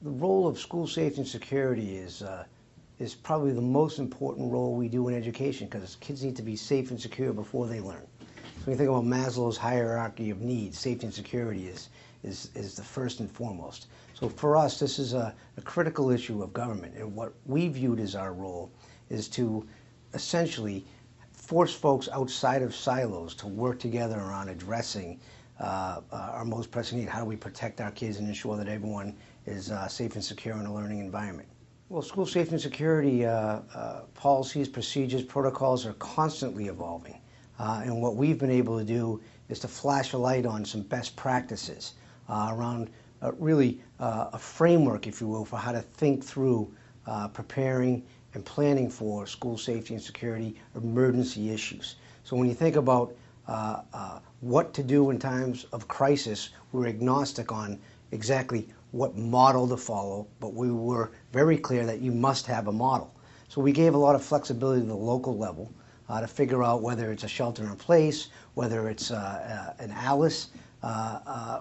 The role of school safety and security is probably the most important role we do in education, because kids need to be safe and secure before they learn. So when you think about Maslow's hierarchy of needs, safety and security is the first and foremost. So for us, this is a critical issue of government, and what we viewed as our role is to essentially force folks outside of silos to work together around addressing our most pressing need. How do we protect our kids and ensure that everyone is safe and secure in a learning environment? Well, school safety and security policies, procedures, protocols are constantly evolving. And what we've been able to do is to flash a light on some best practices around really a framework, if you will, for how to think through preparing and planning for school safety and security emergency issues. So when you think about what to do in times of crisis, we're agnostic on exactly what model to follow, but we were very clear that you must have a model. So we gave a lot of flexibility to the local level to figure out whether it's a shelter in place, whether it's an ALICE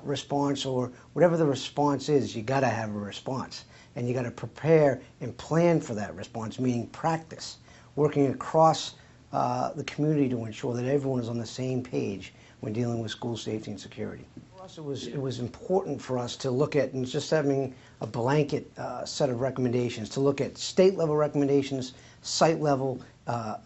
response, or whatever the response is. You got to have a response, and you got to prepare and plan for that response, meaning practice, working across the community to ensure that everyone is on the same page when dealing with school safety and security. For us, it was important for us to look at, and just having a blanket set of recommendations, to look at state level recommendations, site level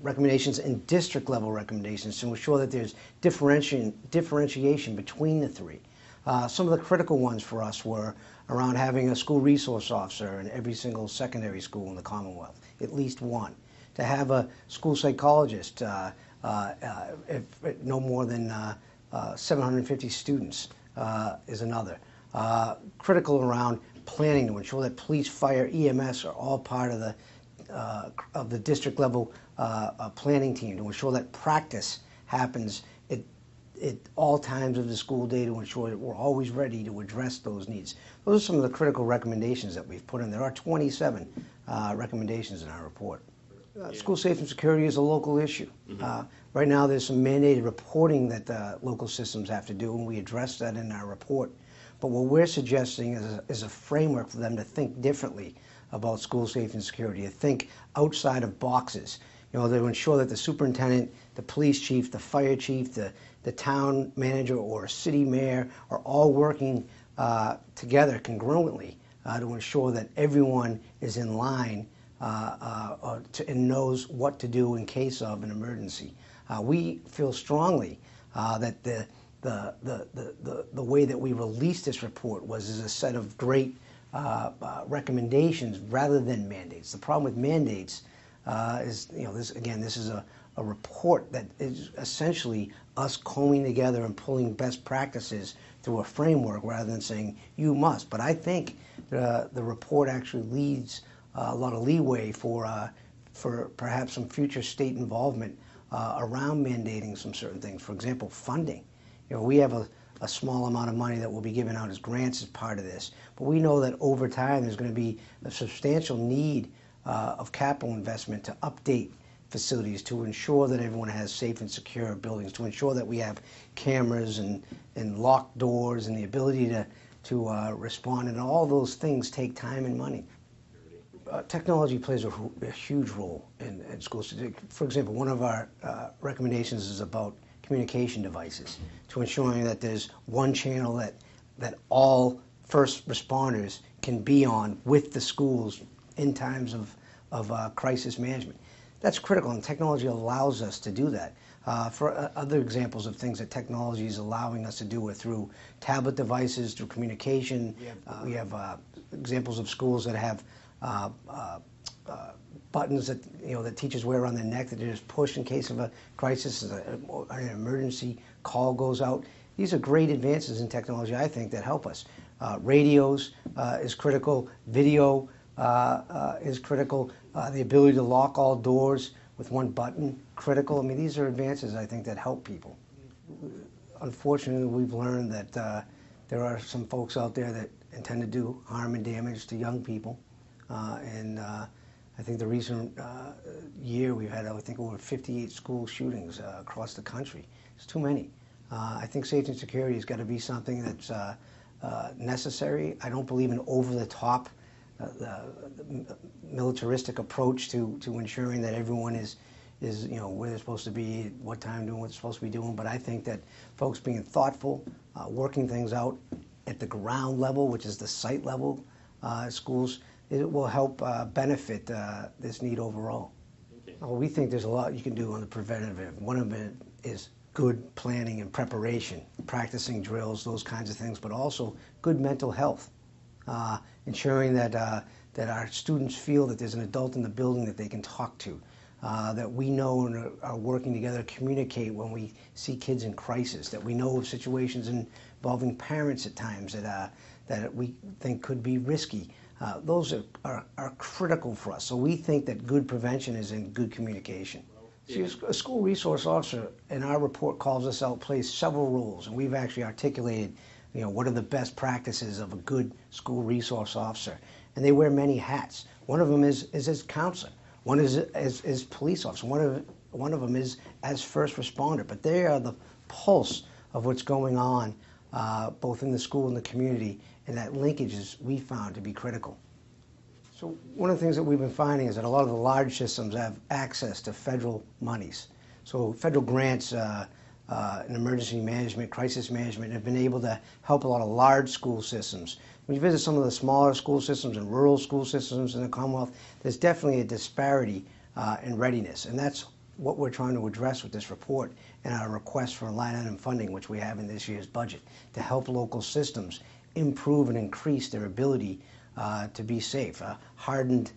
recommendations, and district level recommendations to ensure that there's differentiation between the three. Some of the critical ones for us were around having a school resource officer in every single secondary school in the Commonwealth, at least one. To have a school psychologist, if no more than 750 students is another. Critical around planning to ensure that police, fire, EMS are all part of the district level planning team, to ensure that practice happens at all times of the school day, to ensure that we're always ready to address those needs. Those are some of the critical recommendations that we've put in. There are 27 recommendations in our report. School safety and security is a local issue. Right now there's some mandated reporting that the local systems have to do, and we address that in our report. But what we're suggesting is a framework for them to think differently about school safety and security, to think outside of boxes. You know, to ensure that the superintendent, the police chief, the fire chief, the town manager or city mayor are all working together congruently to ensure that everyone is in line and knows what to do in case of an emergency. We feel strongly that the way that we released this report was as a set of great recommendations rather than mandates. The problem with mandates is, you know, this is a report that is essentially us combing together and pulling best practices through a framework rather than saying you must. But I think the report actually leads a lot of leeway for perhaps some future state involvement around mandating some certain things. For example, funding. You know, we have a small amount of money that will be given out as grants as part of this, but we know that over time there's going to be a substantial need of capital investment to update facilities, to ensure that everyone has safe and secure buildings, to ensure that we have cameras and locked doors and the ability to respond, and all those things take time and money. Technology plays a huge role in schools. For example, one of our recommendations is about communication devices, to ensuring that there's one channel that all first responders can be on with the schools in times of crisis management. That's critical, and technology allows us to do that. For other examples of things that technology is allowing us to do are through tablet devices, through communication. We have examples of schools that have buttons that that teachers wear around their neck that they just push in case of a crisis, an emergency call goes out. These are great advances in technology, I think, that help us. Radios is critical. Video is critical. The ability to lock all doors with one button, critical. I mean, these are advances, I think, that help people. Unfortunately, we've learned that there are some folks out there that intend to do harm and damage to young people. I think the recent year we've had, I think, over 58 school shootings across the country. It's too many. I think safety and security has got to be something that's necessary. I don't believe in over-the-top militaristic approach to ensuring that everyone is where they're supposed to be, what time doing what they're supposed to be doing. But I think that folks being thoughtful, working things out at the ground level, which is the site level schools, it will help benefit this need overall. Okay. Well, we think there's a lot you can do on the preventative. One of it is good planning and preparation, practicing drills, those kinds of things, but also good mental health, ensuring that that our students feel that there's an adult in the building that they can talk to, that we know and are working together to communicate when we see kids in crisis, that we know of situations involving parents at times that we think could be risky. Those are critical for us. So we think that good prevention is in good communication. See, a school resource officer in our report calls us out, plays several roles, and we've actually articulated, what are the best practices of a good school resource officer. And they wear many hats. One of them is as counselor. One is as police officer. One of them is as first responder. But they are the pulse of what's going on, both in the school and the community, and that linkage is we found to be critical. So one of the things that we've been finding is that a lot of the large systems have access to federal monies. So federal grants in emergency management, crisis management, have been able to help a lot of large school systems. When you visit some of the smaller school systems and rural school systems in the Commonwealth, there's definitely a disparity in readiness. And that's what we're trying to address with this report and our request for line item funding, which we have in this year's budget, to help local systems improve and increase their ability to be safe. A hardened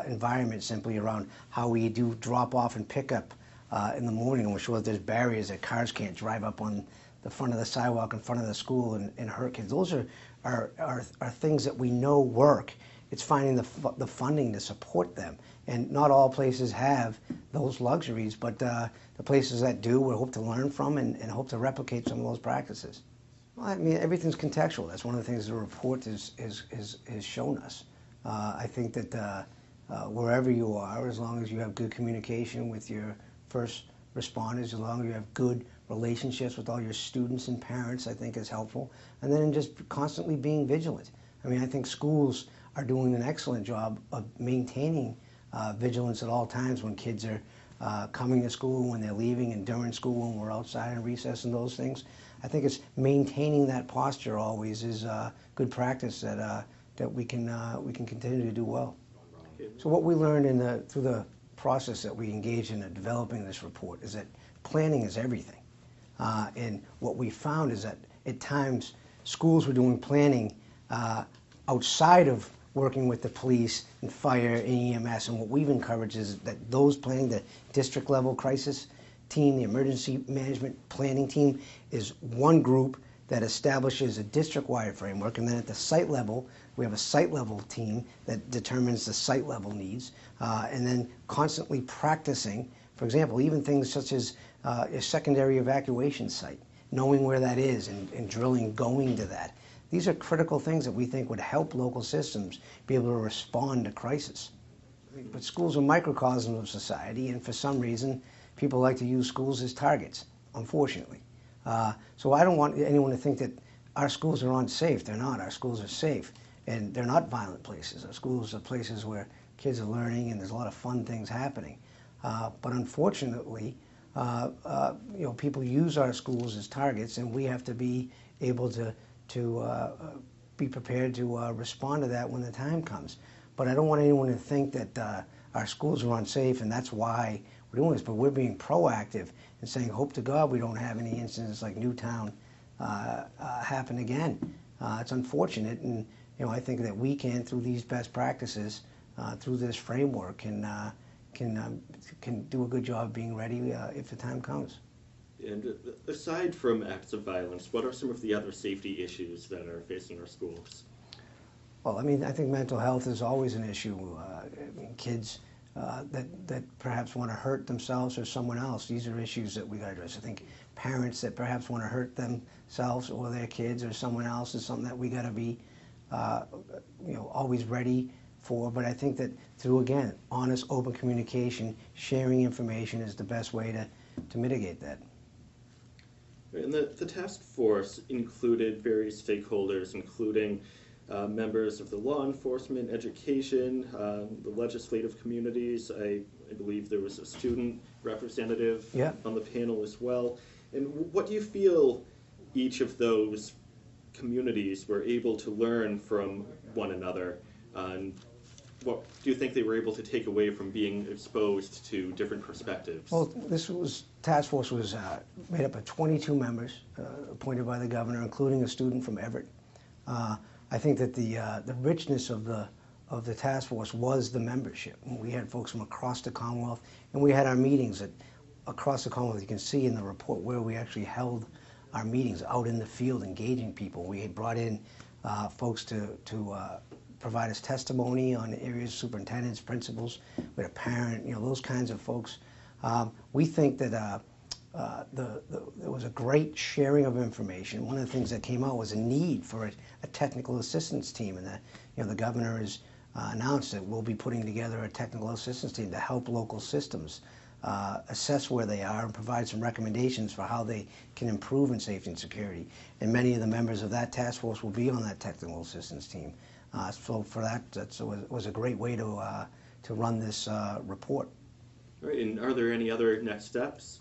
environment simply around how we do drop off and pick up in the morning, and we're sure that there's barriers that cars can't drive up on the front of the sidewalk in front of the school and hurt kids. Those are things that we know work. It's finding the funding to support them. And not all places have those luxuries, but the places that do, we hope to learn from and hope to replicate some of those practices. Well, I mean, everything's contextual. That's one of the things the report has shown us. I think that wherever you are, as long as you have good communication with your first responders, as long as you have good relationships with all your students and parents, I think is helpful. And then just constantly being vigilant. I mean, I think schools are doing an excellent job of maintaining vigilance at all times when kids are coming to school, when they're leaving, and during school when we're outside in recess and those things. I think it's maintaining that posture always is good practice that we can continue to do well. So what we learned through the process that we engaged in developing this report is that planning is everything. And what we found is that at times schools were doing planning outside of working with the police and fire and EMS, and what we've encouraged is that those planning, the district level crisis team, the emergency management planning team, is one group that establishes a district-wide framework, and then at the site level, we have a site-level team that determines the site-level needs, and then constantly practicing, for example, even things such as a secondary evacuation site, knowing where that is and drilling going to that. These are critical things that we think would help local systems be able to respond to crisis. But schools are microcosms of society, and for some reason, people like to use schools as targets, unfortunately. So I don't want anyone to think that our schools are unsafe. They're not. Our schools are safe, and they're not violent places. Our schools are places where kids are learning, and there's a lot of fun things happening. But unfortunately, people use our schools as targets, and we have to be able to be prepared to respond to that when the time comes. But I don't want anyone to think that our schools are unsafe, and that's why we're doing this. But we're being proactive and saying, hope to God we don't have any incidents like Newtown happen again. It's unfortunate, and I think that we can, through these best practices, through this framework, can do a good job being ready if the time comes. And aside from acts of violence, what are some of the other safety issues that are facing our schools? Well, I mean, I think mental health is always an issue. Kids that perhaps want to hurt themselves or someone else, these are issues that we got to address. I think parents that perhaps want to hurt themselves or their kids or someone else is something that we got to be, always ready for. But I think that through, again, honest, open communication, sharing information is the best way to mitigate that. And the task force included various stakeholders, including members of the law enforcement, education, the legislative communities. I believe there was a student representative Yeah. on the panel as well. And what do you feel each of those communities were able to learn from one another? And what do you think they were able to take away from being exposed to different perspectives? Well, task force was made up of 22 members appointed by the governor, including a student from Everett. I think that the richness of the task force was the membership. We had folks from across the Commonwealth, and we had our meetings across the Commonwealth. You can see in the report where we actually held our meetings out in the field, engaging people. We had brought in folks to provide us testimony on areas, superintendents, principals. We had a parent, those kinds of folks. We think that there was a great sharing of information. One of the things that came out was a need for a technical assistance team, and that the governor has announced that we'll be putting together a technical assistance team to help local systems assess where they are and provide some recommendations for how they can improve in safety and security. And many of the members of that task force will be on that technical assistance team. So for that was a great way to run this report. All right, and are there any other next steps?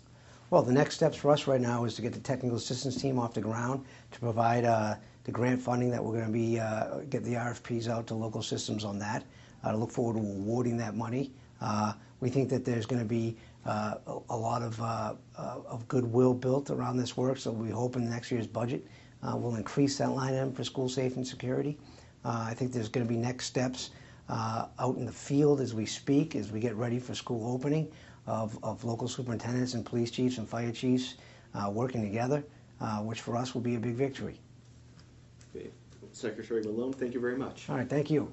Well, the next steps for us right now is to get the technical assistance team off the ground, to provide the grant funding that we're going to be, get the RFPs out to local systems on that. I look forward to awarding that money. We think that there's going to be a lot of goodwill built around this work, so we hope in next year's budget we'll increase that line item for school safety and security. I think there's going to be next steps out in the field as we speak, as we get ready for school opening, of local superintendents and police chiefs and fire chiefs working together, which for us will be a big victory. Okay. Secretary Malone, thank you very much. All right, thank you.